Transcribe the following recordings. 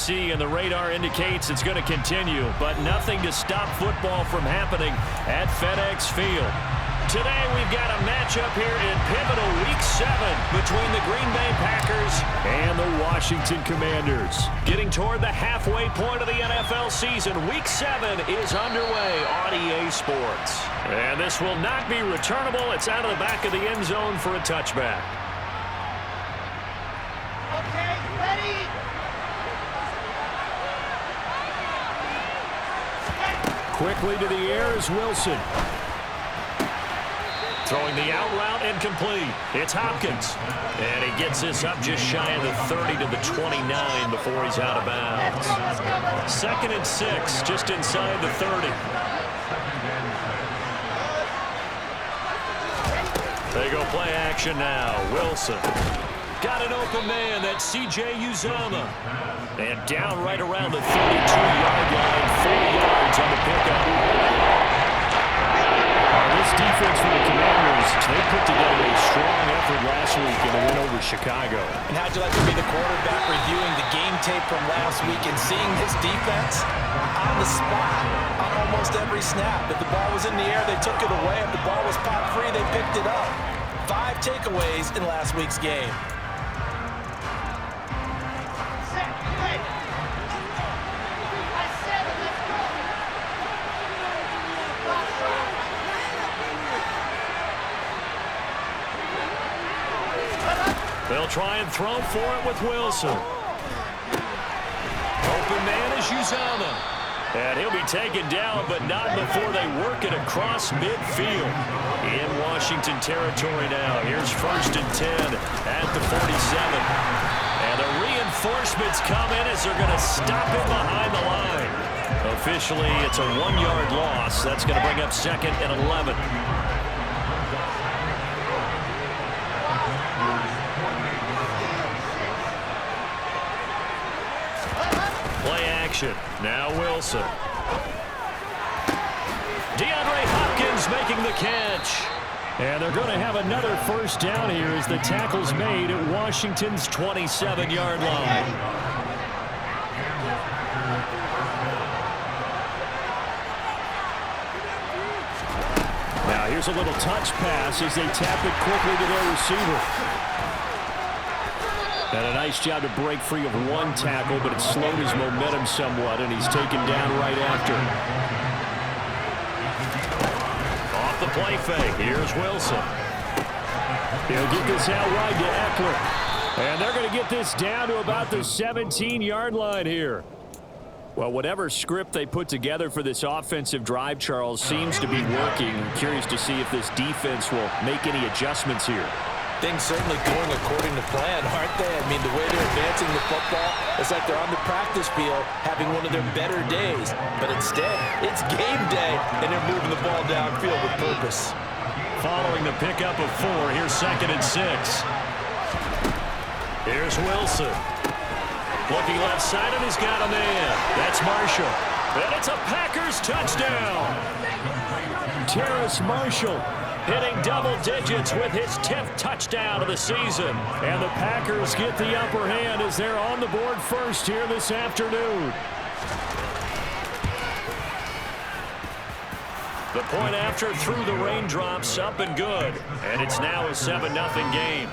see, and the radar indicates it's going to continue, but nothing to stop football from happening at FedEx Field. Today we've got a matchup here in pivotal Week 7 between the Green Bay Packers and the Washington Commanders. Getting toward the halfway point of the NFL season, Week 7 is underway on EA Sports. And this will not be returnable. It's out of the back of the end zone for a touchback. Okay, ready? Quickly to the air is Wilson. Throwing the out route incomplete. It's Hopkins. And he gets this up just shy of the 30 to the 29 before he's out of bounds. 2nd and 6, just inside the 30. They go play action now. Wilson. Got an open man. That's C.J. Uzomah. And down right around the 32-yard line. 4 yards on the pickup. This defense for the Commanders, they put together a strong effort last week in the win over Chicago. And how'd you like to be the quarterback reviewing the game tape from last week and seeing this defense on the spot on almost every snap? If the ball was in the air, they took it away. If the ball was popped free, they picked it up. 5 takeaways in last week's game. They'll try and throw for it with Wilson. Open man is Uzomah. And he'll be taken down, but not before they work it across midfield. In Washington territory now. Here's 1st and 10 at the 47. And the reinforcements come in as they're going to stop him behind the line. Officially, it's a 1-yard loss. That's going to bring up 2nd and 11. Now Wilson. DeAndre Hopkins making the catch. And they're going to have another 1st down here as the tackle's made at Washington's 27-yard line. Now here's a little touch pass as they tap it quickly to their receiver. And a nice job to break free of 1 tackle, but it slowed his momentum somewhat, and he's taken down right after. Off the play fake. Here's Wilson. He'll get this out wide to Eckler. And they're going to get this down to about the 17-yard line here. Well, whatever script they put together for this offensive drive, Charles, seems to be working. I'm curious to see if this defense will make any adjustments here. Things certainly going according to plan, aren't they? I mean, the way they're advancing the football, it's like they're on the practice field having one of their better days. But instead, it's game day, and they're moving the ball downfield with purpose. Following the pickup of 4, here's 2nd and 6. Here's Wilson. Looking left side, and he's got a man. That's Marshall. And it's a Packers touchdown. Terrace Marshall hitting double digits with his 10th touchdown of the season. And the Packers get the upper hand as they're on the board first here this afternoon. The point after through the raindrops, up and good. And it's now a 7-0 game.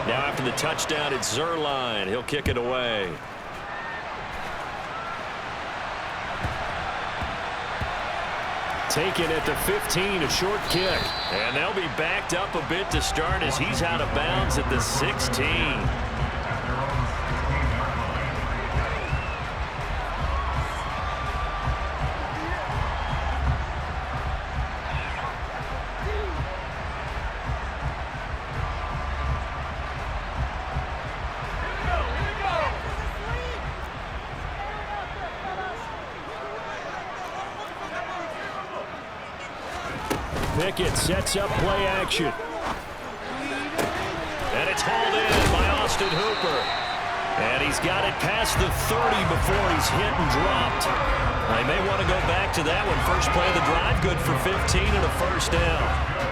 Now after the touchdown, it's Zerline. He'll kick it away. Taken at the 15, a short kick. And they'll be backed up a bit to start as he's out of bounds at the 16. Pickett sets up play action. And it's hauled in by Austin Hooper. And he's got it past the 30 before he's hit and dropped. They may want to go back to that one. First play of the drive, good for 15 and a first down.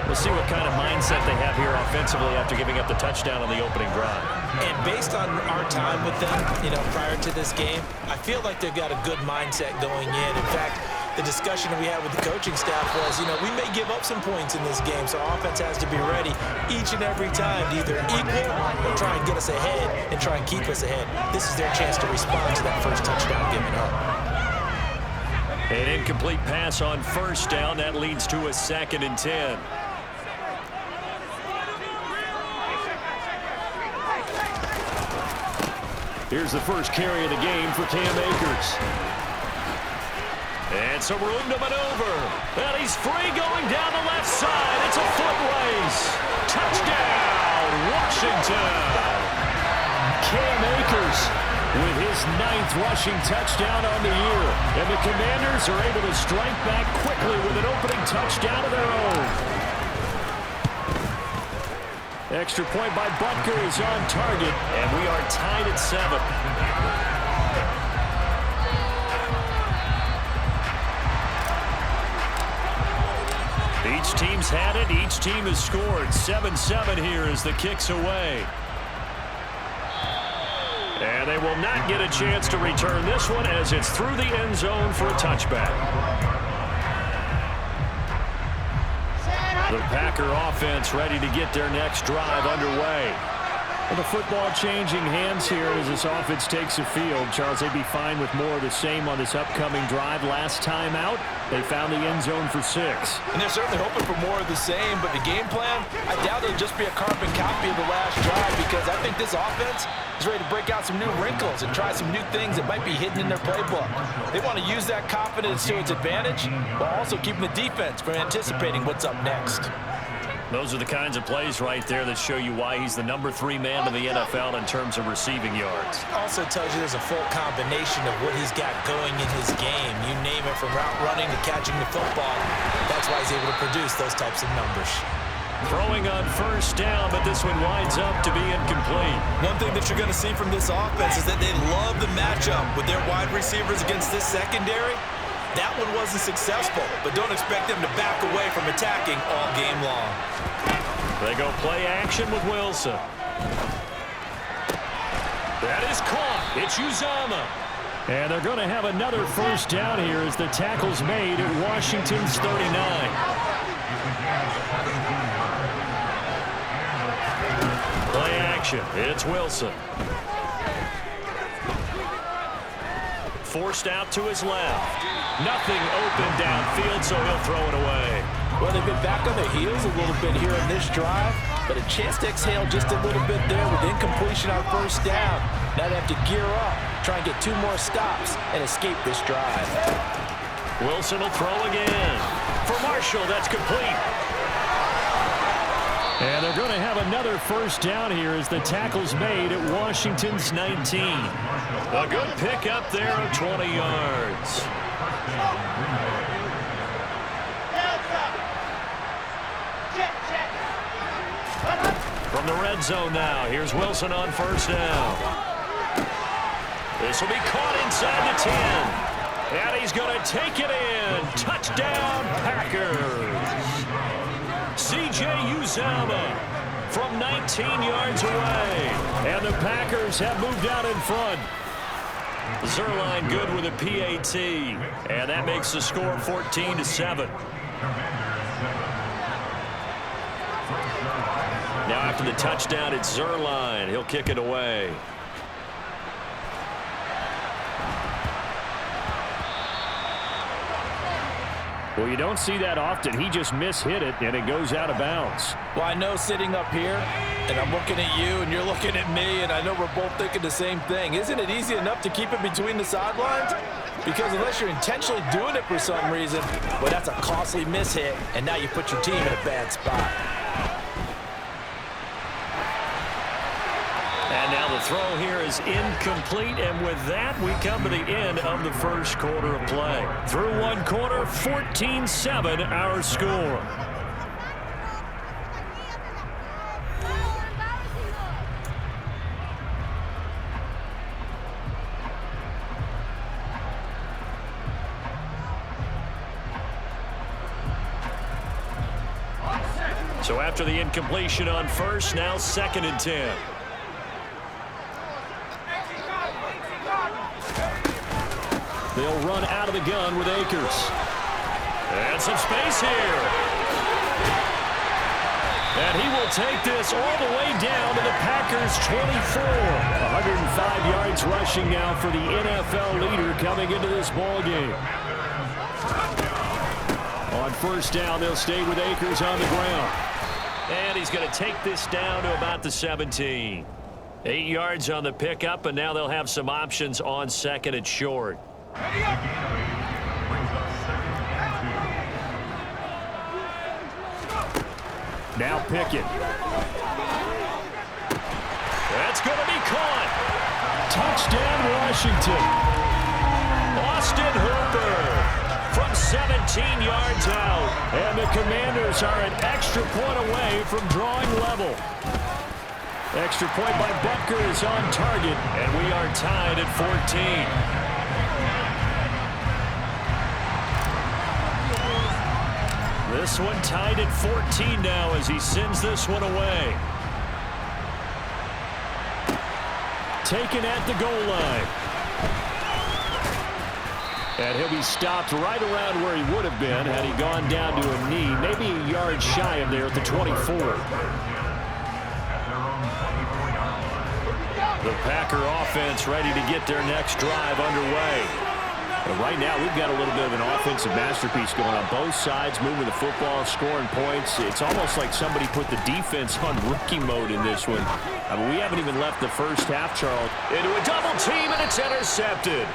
We'll see what kind of mindset they have here offensively after giving up the touchdown on the opening drive. And based on our time with them, prior to this game, I feel like they've got a good mindset going in. In fact, the discussion we had with the coaching staff was, we may give up some points in this game, so our offense has to be ready each and every time to either equal or try and get us ahead and try and keep us ahead. This is their chance to respond to that first touchdown given up. An incomplete pass on first down. That leads to a 2nd and 10. Here's the first carry of the game for Cam Akers. And some room to maneuver. And he's free going down the left side. It's a foot race. Touchdown, Washington. Cam Akers with his 9th rushing touchdown on the year. And the Commanders are able to strike back quickly with an opening touchdown of their own. Extra point by Butker is on target, and we are tied at 7. Each team's had it. Each team has scored. 7-7 here as the kick's away. And they will not get a chance to return this one as it's through the end zone for a touchback. The Packer offense ready to get their next drive underway. Well, the football changing hands here as this offense takes the field. Charles, they'd be fine with more of the same on this upcoming drive. Last time out, they found the end zone for 6. And they're certainly hoping for more of the same, but the game plan, I doubt it'll just be a carbon copy of the last drive because I think this offense is ready to break out some new wrinkles and try some new things that might be hidden in their playbook. They want to use that confidence to its advantage while also keeping the defense from anticipating what's up next. Those are the kinds of plays right there that show you why he's the number 3 man in the NFL in terms of receiving yards. Also tells you there's a full combination of what he's got going in his game. You name it, from route running to catching the football. That's why he's able to produce those types of numbers. Throwing on first down, but this one winds up to be incomplete. One thing that you're going to see from this offense is that they love the matchup with their wide receivers against this secondary. That one wasn't successful, but don't expect them to back away from attacking all game long. They go play action with Wilson. That is caught. It's Uzama. And they're going to have another first down here as the tackle's made at Washington's 39. Play action. It's Wilson. Forced out to his left. Nothing open downfield, so he'll throw it away. Well, they've been back on their heels a little bit here in this drive, but a chance to exhale just a little bit there with incompletion on first down. Now they have to gear up, try and get 2 more stops, and escape this drive. Wilson will throw again. For Marshall, that's complete. And they're going to have another first down here as the tackle's made at Washington's 19. A good pickup there of 20 yards. From the red zone now, here's Wilson on first down. This will be caught inside the 10. And he's going to take it in. Touchdown, Packers. C.J. Uzama from 19 yards away. And the Packers have moved out in front. Zerline good with a PAT. And that makes the score 14-7. Now after the touchdown, it's Zerline. He'll kick it away. Well, you don't see that often. He just mishit it, and it goes out of bounds. Well, I know sitting up here, and I'm looking at you, and you're looking at me, and I know we're both thinking the same thing. Isn't it easy enough to keep it between the sidelines? Because unless you're intentionally doing it for some reason, well, that's a costly mishit, and now you put your team in a bad spot. And now the throw here is incomplete, and with that, we come to the end of the first quarter of play. Through one quarter, 14-7 our score. So after the incompletion on first, now 2nd and 10. They'll run out of the gun with Akers. And some space here. And he will take this all the way down to the Packers' 24. 105 yards rushing now for the NFL leader coming into this ball game. On first down, they'll stay with Akers on the ground. And he's going to take this down to about the 17. 8 yards on the pickup, and now they'll have some options on 2nd and short. Now Pickett. That's going to be caught. Touchdown, Washington. Austin Hooper from 17 yards out. And the Commanders are an extra point away from drawing level. Extra point by Butker is on target, and we are tied at 14. This one tied at 14 now as he sends this one away. Taken at the goal line. And he'll be stopped right around where he would have been had he gone down to a knee, maybe a yard shy of there at the 24. The Packer offense ready to get their next drive underway. But right now, we've got a little bit of an offensive masterpiece going on. Both sides moving the football, scoring points. It's almost like somebody put the defense on rookie mode in this one. I mean, we haven't even left the first half, Charles. Into a double team, and it's intercepted.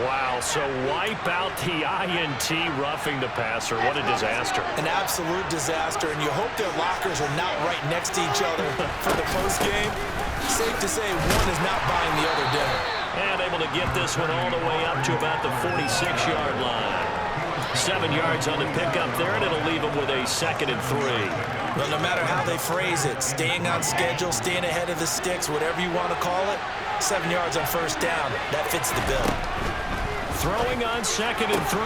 Wow, so wipe out the INT roughing the passer. What a disaster. An absolute disaster, and you hope their lockers are not right next to each other for the postgame. Safe to say one is not buying the other dinner. And able to get this one all the way up to about the 46-yard line. 7 yards on the pickup there, and it'll leave them with a 2nd and 3. Well, no matter how they phrase it, staying on schedule, staying ahead of the sticks, whatever you want to call it, 7 yards on first down, that fits the bill. Throwing on 2nd and 3.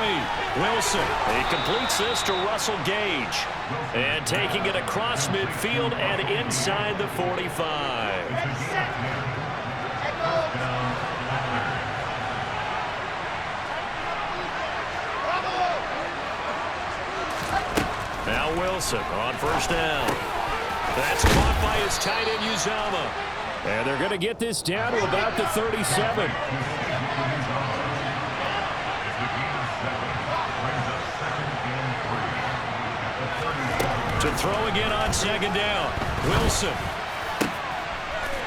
Wilson. He completes this to Russell Gage. And taking it across midfield and inside the 45. Now Wilson on first down. That's caught by his tight end, Uzama. And they're going to get this down to about the 37. To throw again on 2nd down. Wilson.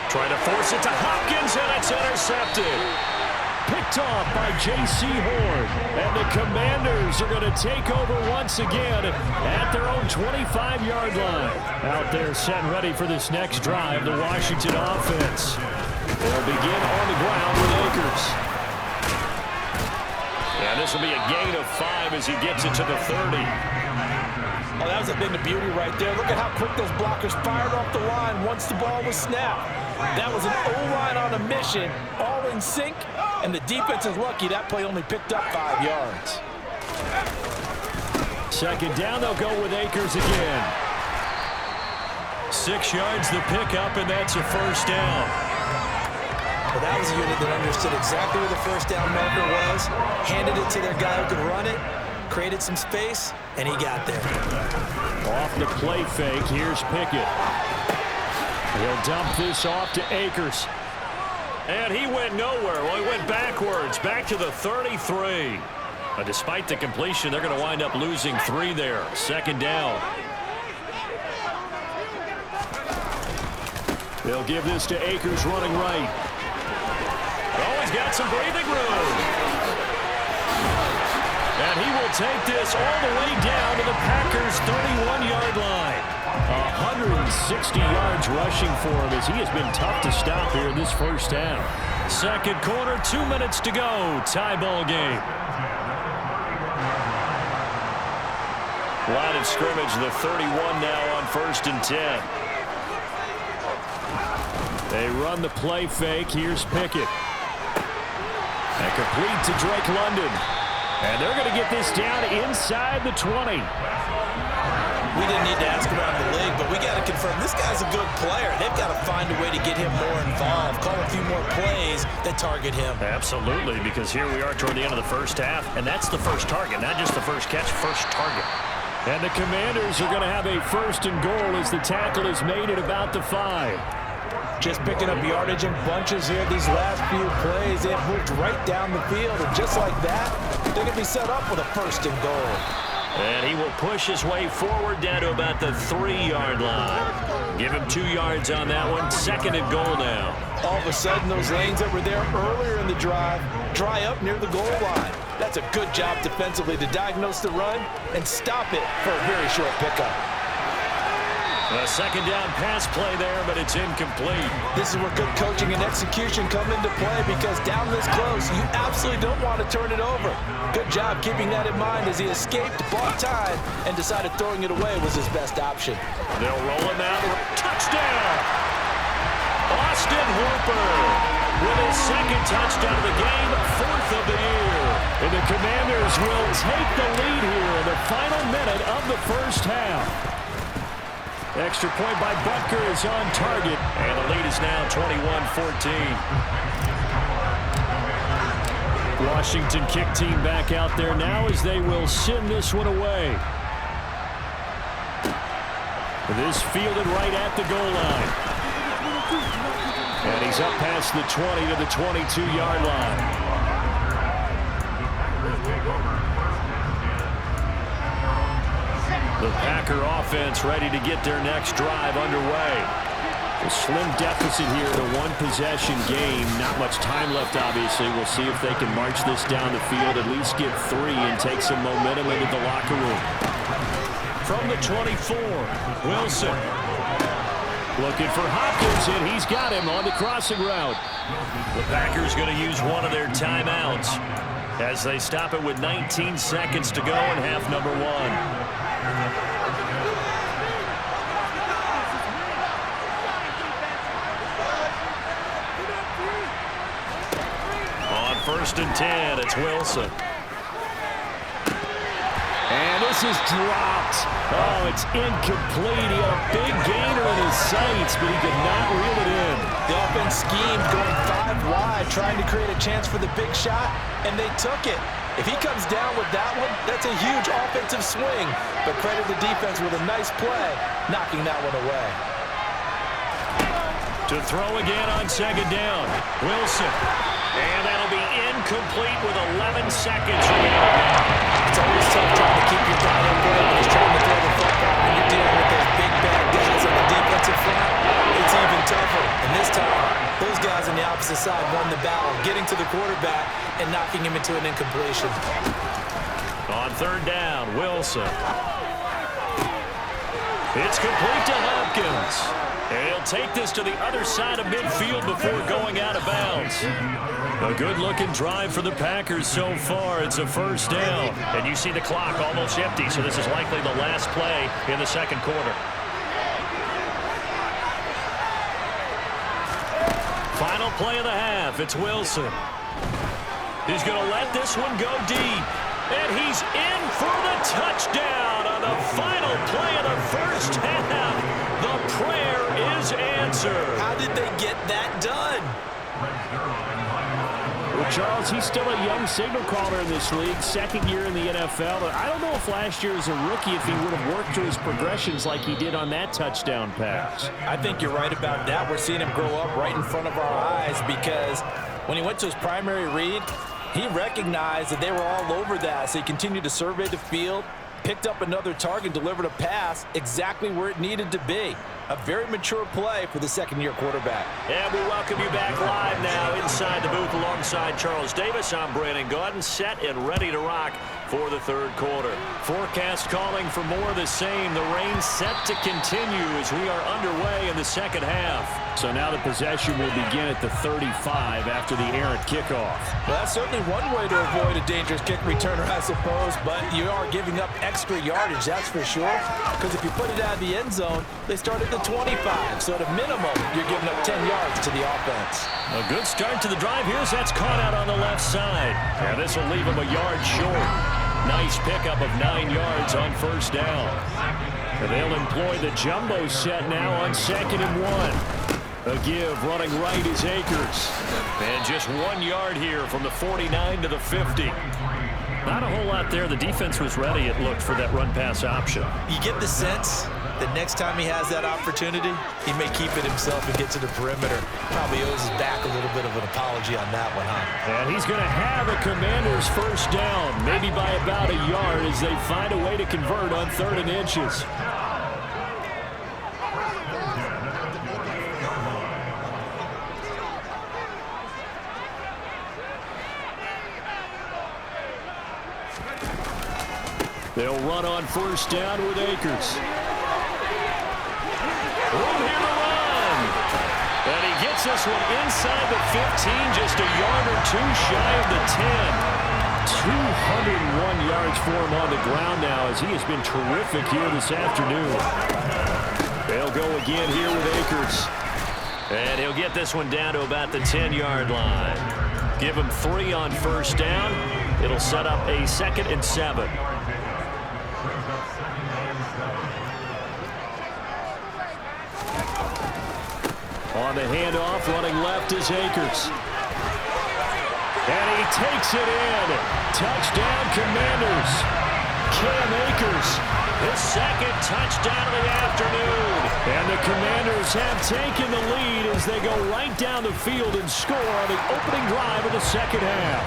Trying to force it to Hopkins, and it's intercepted. Picked off by J.C. Horn. And the Commanders are going to take over once again at their own 25-yard line. Out there set ready for this next drive, the Washington offense. They'll begin on the ground with Akers. And this will be a gain of 5 as he gets it to the 30. Oh, that was a bit of beauty right there. Look at how quick those blockers fired off the line once the ball was snapped. That was an O-line on a mission, all in sync, and the defense is lucky that play only picked up 5 yards. 2nd down, they'll go with Akers again. 6 yards the pickup, and that's a first down. Well, that was a unit that understood exactly where the first down marker was, handed it to their guy who could run it, created some space, and he got there. Off the play fake, here's Pickett. He'll dump this off to Akers. And he went nowhere. Well, he went backwards, back to the 33. But despite the completion, they're going to wind up losing 3 there. 2nd down. They'll give this to Akers running right. Oh, he's got some breathing room. And he will take this all the way down to the Packers' 31-yard line. 160 yards rushing for him as he has been tough to stop here in this first half. 2nd quarter, 2 minutes to go. Tie ball game. Line of scrimmage, the 31 now on 1st and 10. They run the play fake. Here's Pickett. And complete to Drake London. And they're going to get this down inside the 20. We didn't need to ask around the league, but we got to confirm this guy's a good player. They've got to find a way to get him more involved, call a few more plays that target him. Absolutely, because here we are toward the end of the first half, and that's the first target, not just the first catch, first target. And the Commanders are going to have a first and goal as the tackle is made at about the 5. Just picking up yardage in bunches here these last few plays. They've moved right down the field, and just like that, they're going to be set up with a first and goal. And he will push his way forward down to about the 3-yard line. Give him 2 yards on that one. Second and goal now. All of a sudden, those lanes that were there earlier in the drive dry up near the goal line. That's a good job defensively to diagnose the run and stop it for a very short pickup. A second down pass play there, but it's incomplete. This is where good coaching and execution come into play, because down this close, you absolutely don't want to turn it over. Good job keeping that in mind as he escaped, bought time, and decided throwing it away was his best option. They'll roll him out. Touchdown! Austin Hooper with his second touchdown of the game, 4th of the year. And the Commanders will take the lead here in the final minute of the first half. Extra point by Butker is on target, and the lead is now 21-14. Washington kick team back out there now as they will send this one away. This fielded right at the goal line. And he's up past the 20 to the 22-yard line. The Packer offense ready to get their next drive underway. A slim deficit here in a one-possession game. Not much time left, obviously. We'll see if they can march this down the field, at least get 3 and take some momentum into the locker room. From the 24, Wilson. Looking for Hopkins, and he's got him on the crossing route. The Packers going to use one of their timeouts as they stop it with 19 seconds to go in half number 1. On 1st and 10, it's Wilson. And this is dropped. Oh, it's incomplete. He had a big gainer in his sights, but he could not reel it in. The offense schemed, going 5 wide, trying to create a chance for the big shot, and they took it. If he comes down with that one, that's a huge offensive swing. But credit the defense with a nice play, knocking that one away. To throw again on 2nd down, Wilson. And that'll be incomplete with 11 seconds remaining. It's always tough trying to keep your guy in play when he's trying to throw the football. When you're dealing with those big bad guys on the defensive front, it's even tougher. And this time, those guys on the opposite side won the battle, getting to the quarterback and knocking him into an incompletion. On 3rd down, Wilson. It's complete to Hopkins. And he'll take this to the other side of midfield before going out of bounds. A good-looking drive for the Packers so far. It's a 1st down. And you see the clock almost empty, so this is likely the last play in the 2nd quarter. Final play of the half. It's Wilson. He's going to let this one go deep. And he's in for the touchdown on the final play of the first half. The prayer is answered. How did they get that done? Well, Charles, he's still a young signal caller in this league, 2nd year in the NFL. But I don't know if last year as a rookie, if he would have worked through his progressions like he did on that touchdown pass. I think you're right about that. We're seeing him grow up right in front of our eyes, because when he went to his primary read, he recognized that they were all over that, so he continued to survey the field, picked up another target, delivered a pass exactly where it needed to be. A very mature play for the 2nd-year quarterback. And we welcome you back live now inside the booth alongside Charles Davis. I'm Brandon Gaudin, set and ready to rock for the 3rd quarter. Forecast calling for more of the same. The rain set to continue as we are underway in the 2nd half. So now the possession will begin at the 35 after the errant kickoff. Well, that's certainly one way to avoid a dangerous kick returner, I suppose, but you are giving up extra yardage, that's for sure, because if you put it out of the end zone, they start at the 25, so at a minimum, you're giving up 10 yards to the offense. A good start to the drive here as that's caught out on the left side. And this will leave him a yard short. Nice pickup of 9 yards on 1st down. And they'll employ the jumbo set now on 2nd and 1. A give running right is Akers. And just 1 yard here from the 49 to the 50. Not a whole lot there. The defense was ready, it looked, for that run-pass option. You get the sense that next time he has that opportunity, he may keep it himself and get to the perimeter. Probably owes his back a little bit of an apology on that one, huh? And he's going to have a Commanders first down, maybe by about a yard, as they find a way to convert on 3rd and inches. They'll run on first down with Akers. Room here to run. And he gets this one inside the 15, just a yard or two shy of the 10. 201 yards for him on the ground now, as he has been terrific here this afternoon. They'll go again here with Akers. And he'll get this one down to about the 10-yard line. Give him 3 on first down. It'll set up a 2nd and 7. On the handoff, running left is Akers. And he takes it in. Touchdown, Commanders. Cam Akers, his 2nd touchdown of the afternoon. And the Commanders have taken the lead as they go right down the field and score on the opening drive of the 2nd half.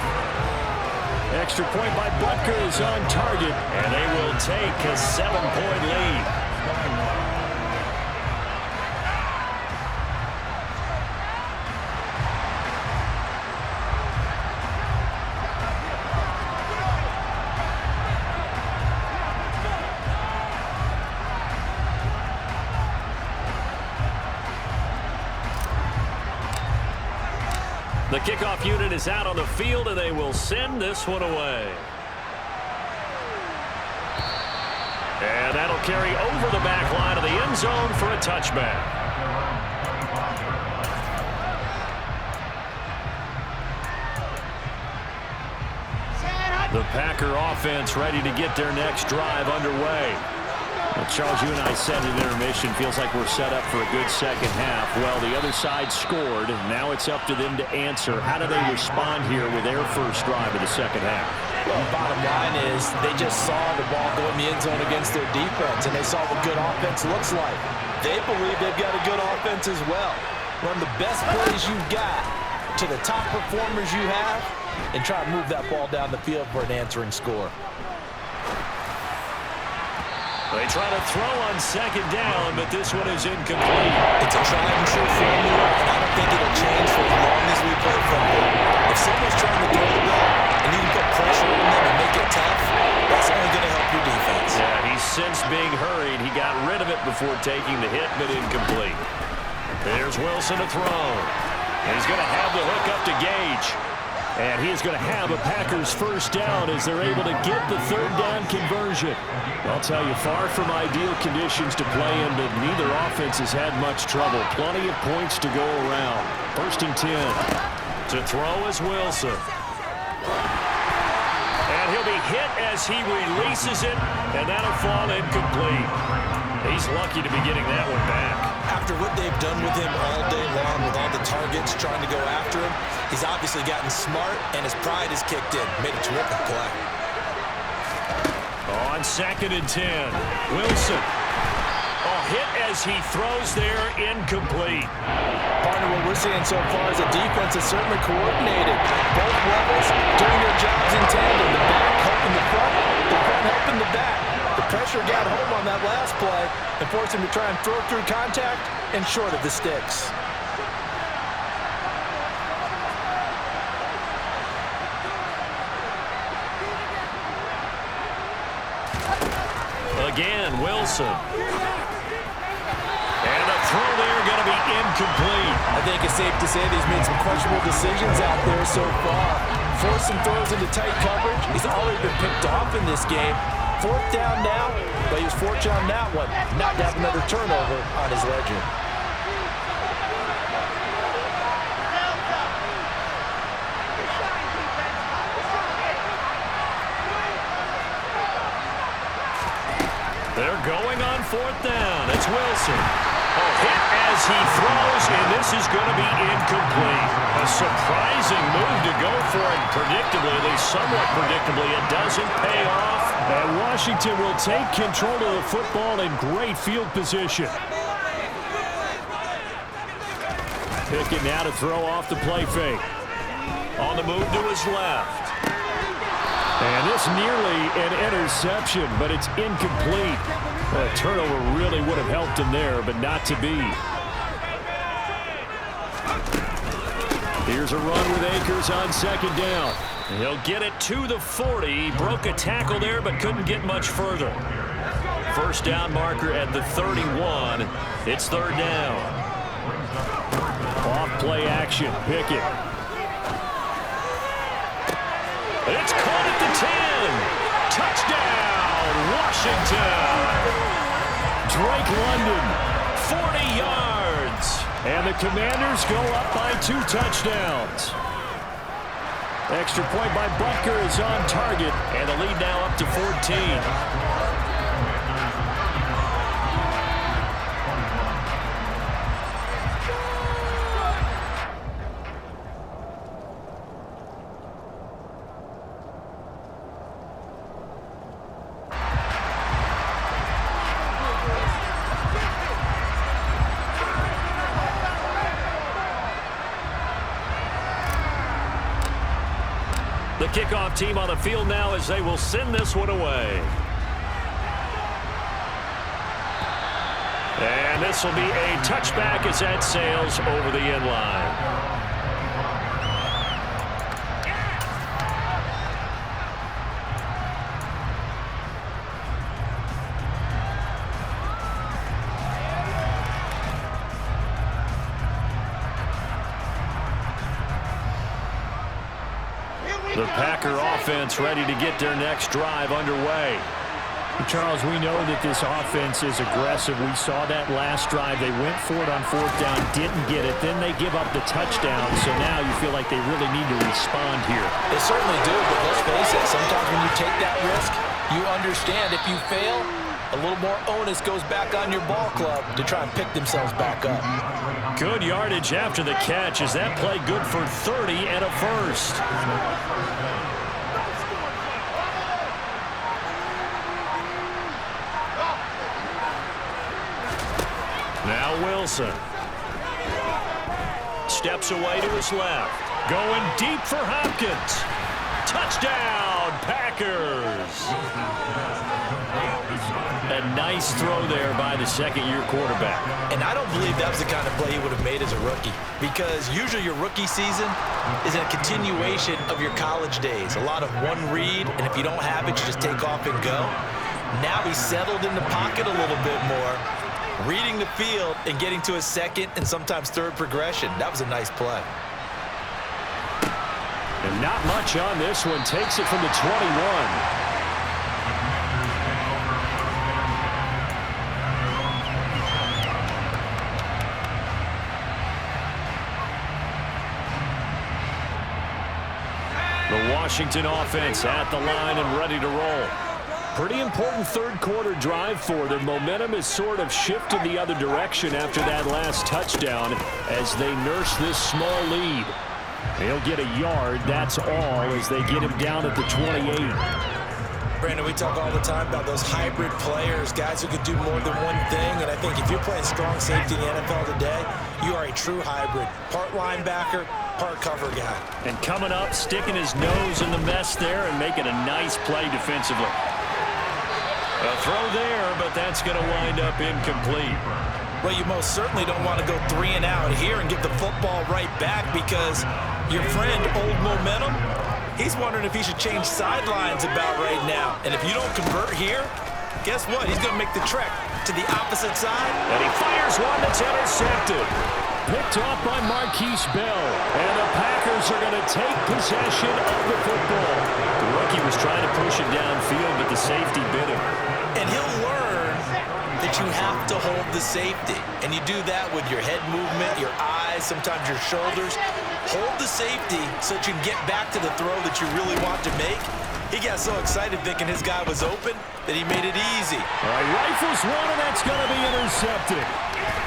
Extra point by Butker is on target, and they will take a 7-point lead. The kickoff unit is out on the field, and they will send this one away. And that'll carry over the back line of the end zone for a touchback. The Packer offense ready to get their next drive underway. Well, Charles, you and I said at intermission, feels like we're set up for a good second half. Well, the other side scored. Now it's up to them to answer. How do they respond here with their first drive of the second half? Well, the bottom line is they just saw the ball go in the end zone against their defense, and they saw what good offense looks like. They believe they've got a good offense as well. Run the best plays you've got to the top performers you have, and try to move that ball down the field for an answering score. They try to throw on second down, but this one is incomplete. It's a tried-and-true formula, and I don't think it'll change for as long as we play football. If someone's trying to throw the ball and you can put pressure on them and make it tough, that's only going to help your defense. Yeah, he's since being hurried. He got rid of it before taking the hit, but incomplete. There's Wilson to throw. He's going to have the hook up to Gage. And he is going to have a Packers first down as they're able to get the 3rd down conversion. I'll tell you, far from ideal conditions to play in, but neither offense has had much trouble. Plenty of points to go around. 1st and 10. To throw is Wilson. And he'll be hit as he releases it, and that'll fall incomplete. He's lucky to be getting that one back. After what they've done with him all day long, with all the targets trying to go after him, he's obviously gotten smart, and his pride has kicked in. Made a terrific play. On 2nd and 10, Wilson. A hit as he throws there, incomplete. Partner, what we're seeing so far is the defense is certainly coordinated. Both levels doing their jobs in tandem. The back helping the front helping the back. The pressure got home on that last play and forced him to try and throw through contact and short of the sticks. Again, Wilson. And the throw there going to be incomplete. I think it's safe to say that he's made some questionable decisions out there so far. Forced some throws into tight coverage. He's already been picked off in this game. 4th down now, but he was fortunate on that one, not to have another turnover on his ledger. They're going on 4th down. It's Wilson. Hit as he throws, and this is going to be incomplete. A surprising move to go for it. Predictably, at least somewhat predictably, it doesn't pay off. And Washington will take control of the football in great field position. Pickett now to throw off the play fake. On the move to his left. And this nearly an interception, but it's incomplete. Well, a turnover really would have helped him there, but not to be. Here's a run with Akers on 2nd down. He'll get it to the 40. He broke a tackle there, but couldn't get much further. 1st down marker at the 31. It's 3rd down. Off play action. Pickett. It's caught at the 10. Touchdown, Washington. Drake London. 40 yards. And the Commanders go up by 2 touchdowns. Extra point by Butker is on target. And the lead now up to 14. The kickoff team on the field now as they will send this one away. And this will be a touchback as that sails over the end line. The Packer offense ready to get their next drive underway. Charles, we know that this offense is aggressive. We saw that last drive. They went for it on 4th down, didn't get it. Then they give up the touchdown. So now you feel like they really need to respond here. They certainly do, but let's face it, sometimes when you take that risk, you understand if you fail, a little more onus goes back on your ball club to try and pick themselves back up. Good yardage after the catch. Is that play good for 30 and a first? Now Wilson. Steps away to his left. Going deep for Hopkins. Touchdown, Packers. A nice throw there by the 2nd-year quarterback. And I don't believe that was the kind of play he would have made as a rookie, because usually your rookie season is a continuation of your college days. A lot of one read, and if you don't have it, you just take off and go. Now he's settled in the pocket a little bit more, reading the field and getting to his 2nd and sometimes 3rd progression. That was a nice play. And not much on this one. Takes it from the 21. The Washington offense at the line and ready to roll. Pretty important 3rd quarter drive for them. Momentum has sort of shifted the other direction after that last touchdown as they nurse this small lead. They'll get a yard, that's all, as they get him down at the 28. Brandon, we talk all the time about those hybrid players, guys who can do more than one thing, and I think if you're playing strong safety in the NFL today, you are a true hybrid. Part linebacker, part cover guy. And coming up, sticking his nose in the mess there and making a nice play defensively. A throw there, but that's going to wind up incomplete. Well, you most certainly don't want to go 3 and out here and get the football right back, because your friend, Old Momentum, he's wondering if he should change sidelines about right now. And if you don't convert here, guess what? He's going to make the trek to the opposite side. And he fires one that's intercepted. Picked off by Marquise Bell. And the Packers are going to take possession of the football. The rookie was trying to push it downfield, but the safety bit him. And he'll learn that you have to hold the safety. And you do that with your head movement, your eyes, sometimes your shoulders. Hold the safety so that you can get back to the throw that you really want to make. He got so excited thinking his guy was open that he made it easy. All right, rifles one, and that's going to be intercepted.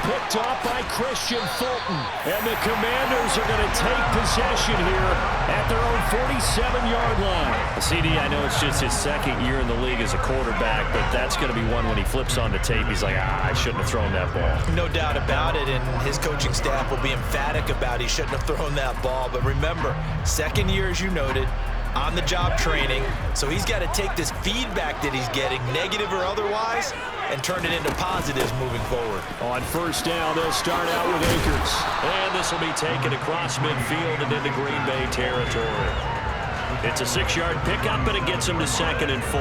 Picked off by Christian Fulton. And the Commanders are going to take possession here at their own 47-yard line. CD, I know it's just his second year in the league as a quarterback, but that's going to be one when he flips on the tape. He's like, I shouldn't have thrown that ball. No doubt about it, and his coaching staff will be emphatic about he shouldn't have thrown that ball. But remember, second year, as you noted, on-the-job training, so he's got to take this feedback that he's getting, negative or otherwise, and turn it into positives moving forward. On first down, they'll start out with Akers. And this will be taken across midfield and into Green Bay territory. It's a 6-yard pickup, and it gets him to 2nd and 4.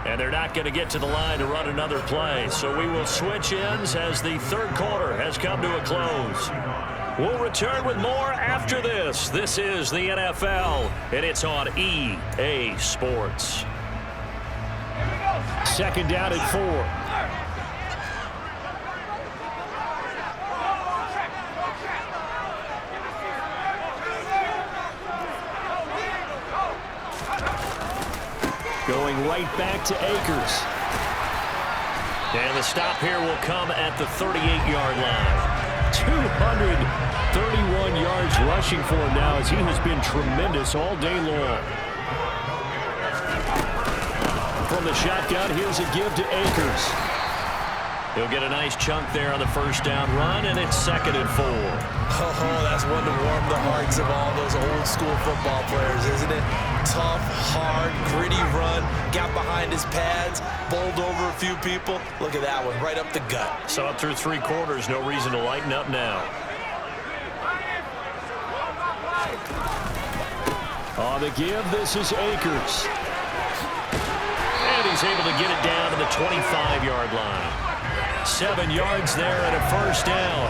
And they're not going to get to the line to run another play. So we will switch ends as the third quarter has come to a close. We'll return with more after this. This is the NFL, and it's on EA Sports. Second down and 4. Going right back to Akers. And the stop here will come at the 38-yard line. 231 yards rushing for him now as he has been tremendous all day long. From the shotgun, here's a give to Akers. He'll get a nice chunk there on the first down run, and it's 2nd and 4. Oh, that's one to warm the hearts of all those old-school football players, isn't it? Tough, hard, gritty run, got behind his pads, bowled over a few people. Look at that one, right up the gut. So up through 3 quarters, no reason to lighten up now. On the give, this is Akers. And he's able to get it down to the 25-yard line. 7 yards there and a first down.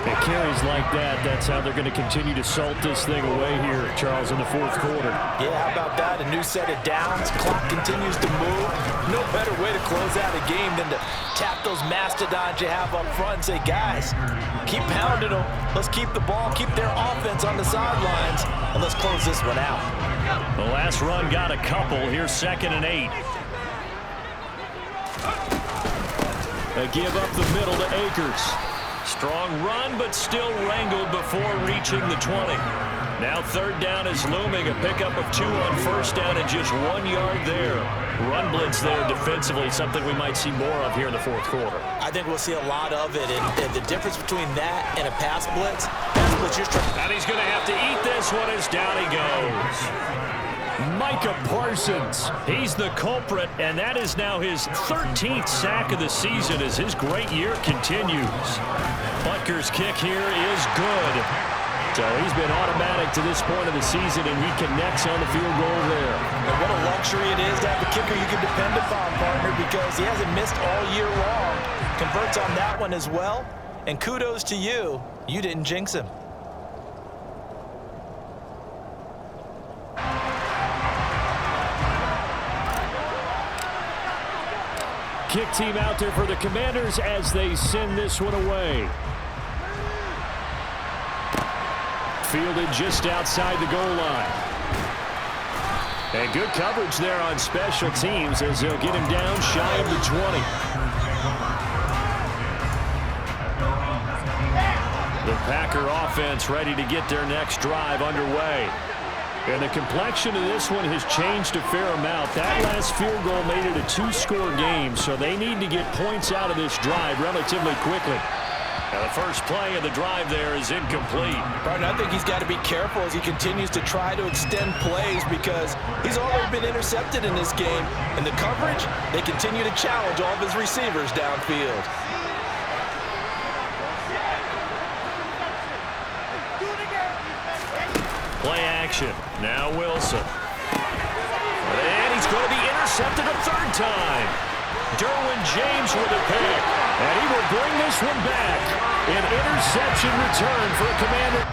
It carries like that. That's how they're going to continue to salt this thing away here, Charles, in the fourth quarter. Yeah, how about that? A new set of downs. Clock continues to move. No better way to close out a game than to tap those mastodons you have up front and say, guys, keep pounding them. Let's keep the ball, keep their offense on the sidelines, and let's close this one out. The last run got a couple. Here's 2nd and 8. A give up the middle to Akers. Strong run, but still wrangled before reaching the 20. Now third down is looming. A pickup of 2 on first down and just 1 yard there. Run blitz there defensively, something we might see more of here in the fourth quarter. I think we'll see a lot of it, and the difference between that and a pass blitz just and he's going to have to eat this one as down he goes. Micah Parsons. He's the culprit, and that is now his 13th sack of the season as his great year continues. Butker's kick here is good. So he's been automatic to this point of the season, and he connects on the field goal there. And what a luxury it is to have a kicker you can depend upon, partner, because he hasn't missed all year long. Converts on that one as well, and kudos to you. You didn't jinx him. Kick team out there for the Commanders as they send this one away. Fielded just outside the goal line. And good coverage there on special teams as they'll get him down shy of the 20. The Packer offense ready to get their next drive underway. And the complexion of this one has changed a fair amount. That last field goal made it a 2-score game, so they need to get points out of this drive relatively quickly. Now the first play of the drive there is incomplete. Barton, I think he's got to be careful as he continues to try to extend plays because he's already been intercepted in this game. And the coverage, they continue to challenge all of his receivers downfield. Play action. Now Wilson. And he's going to be intercepted a third time. Derwin James with a pick. And he will bring this one back. An interception return for a Commander.